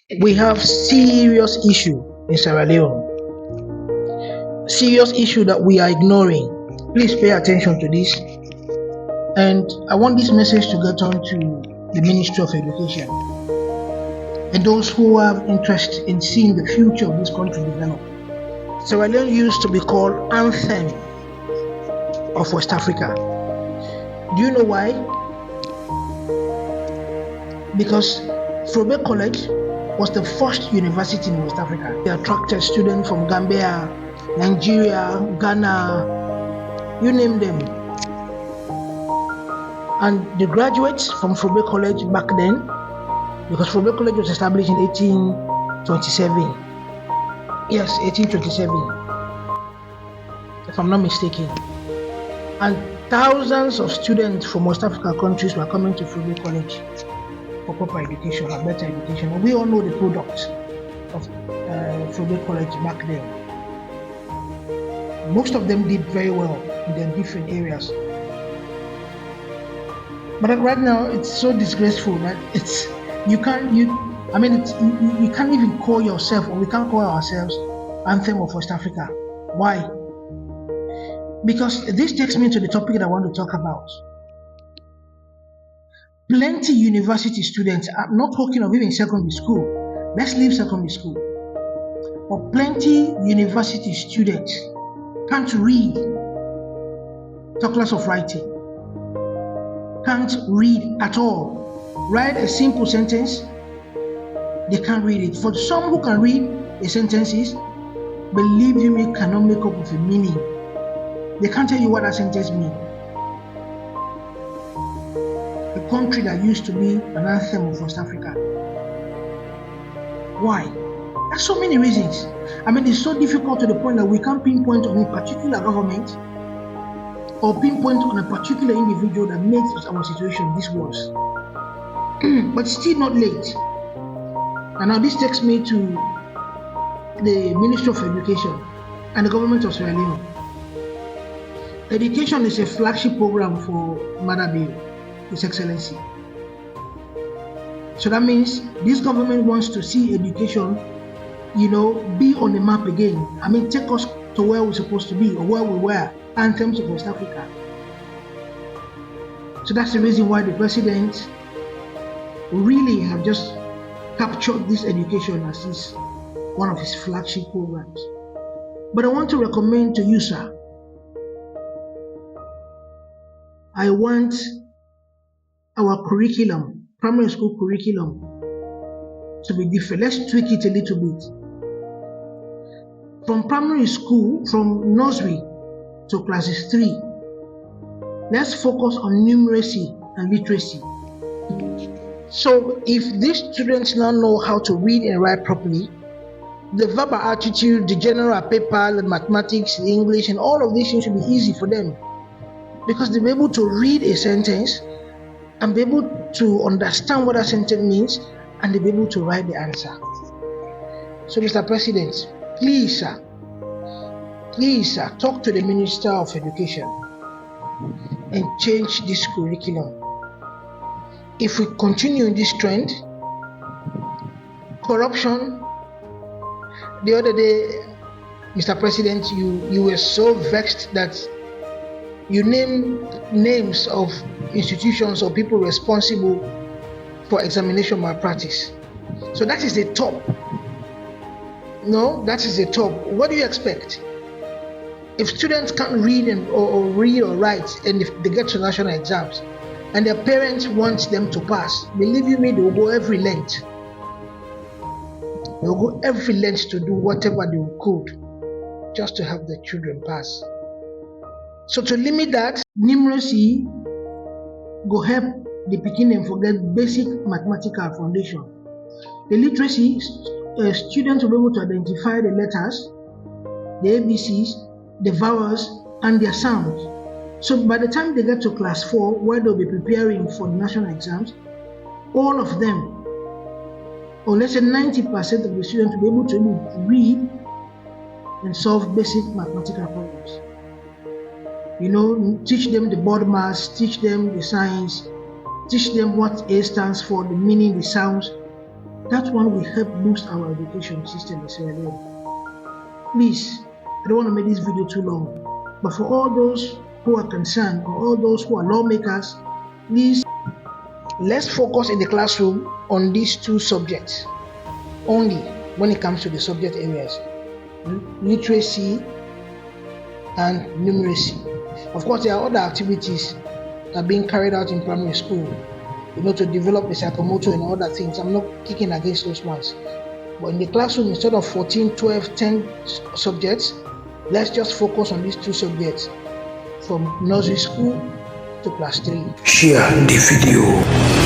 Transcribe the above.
We have serious issue in Sierra Leone, serious issue that we are ignoring. Please pay attention to this. And I want this message to get on to the Ministry of Education and those who have interest in seeing the future of this country develop. Sierra Leone used to be called Anthem of West Africa. Do you know why? Because Frobe College was the first university in West Africa. They attracted students from Gambia, Nigeria, Ghana, you name them. And the graduates from Frobe College back then, because Frobe College was established in 1827. Yes, 1827, if I'm not mistaken. And thousands of students from West African countries were coming to Frobe College for proper education and better education. And we all know the product of Frobe College back then. Most of them did very well in their different areas. But right now, it's so disgraceful that you can't even call yourself, or we can't call ourselves Anthem of West Africa. Why? Because this takes me to the topic that I want to talk about. Plenty university students, I'm not talking of even secondary school. Let's leave secondary school. But plenty university students can't read, talk less of writing. Can't read at all. Write a simple sentence, they can't read it. For some who can read a sentences, believe you me, cannot make up with a meaning. They can't tell you what that sentence means. A country that used to be an anthem of West Africa. Why? There's so many reasons. It's so difficult to the point that we can't pinpoint on a particular government or pinpoint on a particular individual that makes our situation this worse. But it's still not late. And now this takes me to the Ministry of Education and the government of Sierra Leone. Education is a flagship program for Mother Bill, His Excellency. So that means this government wants to see education, be on the map again. Take us to where we're supposed to be, or where we were, anthems of West Africa. So that's the reason why the president really have just captured this education as one of his flagship programs. But I want to recommend to you, sir, I want our curriculum, primary school curriculum, to be different. Let's tweak it a little bit. From primary school, from nursery to classes 3, let's focus on numeracy and literacy. So if these students now know how to read and write properly, the verbal attitude, the general paper, the mathematics, the English, and all of these things should be easy for them, because they'll be able to read a sentence and be able to understand what that sentence means, and they'll be able to write the answer. So Mr. President, please sir, talk to the Minister of Education and change this curriculum. If we continue in this trend, corruption, the other day, Mr. President, you were so vexed that you named names of institutions or people responsible for examination malpractice. So that is the top. No, that is the top. What do you expect? If students can't read or read or write, and if they get to national exams, and their parents want them to pass, believe you me, they will go every length. They will go every length to do whatever they could just to have their children pass. So to limit that, numeracy go help the beginning forget basic mathematical foundation. The literacy, students will be able to identify the letters, the ABCs, the vowels, and their sounds. So by the time they get to class 4, where they'll be preparing for the national exams, all of them, or let's say 90% of the students will be able to read and solve basic mathematical problems. Teach them the board maths, teach them the science, teach them what A stands for, the meaning, the sounds, That one will help boost our education system in Sierra Leone. Please, I don't want to make this video too long, but for all those who are concerned or all those who are lawmakers, please, let's focus in the classroom on these two subjects only when it comes to the subject areas: literacy and numeracy. Of course, there are other activities that are being carried out in primary school, to develop the psychomotor and other things. I'm not kicking against those ones. But in the classroom, instead of 14, 12, 10 subjects, let's just focus on these two subjects from nursery school to class 3. Share the video.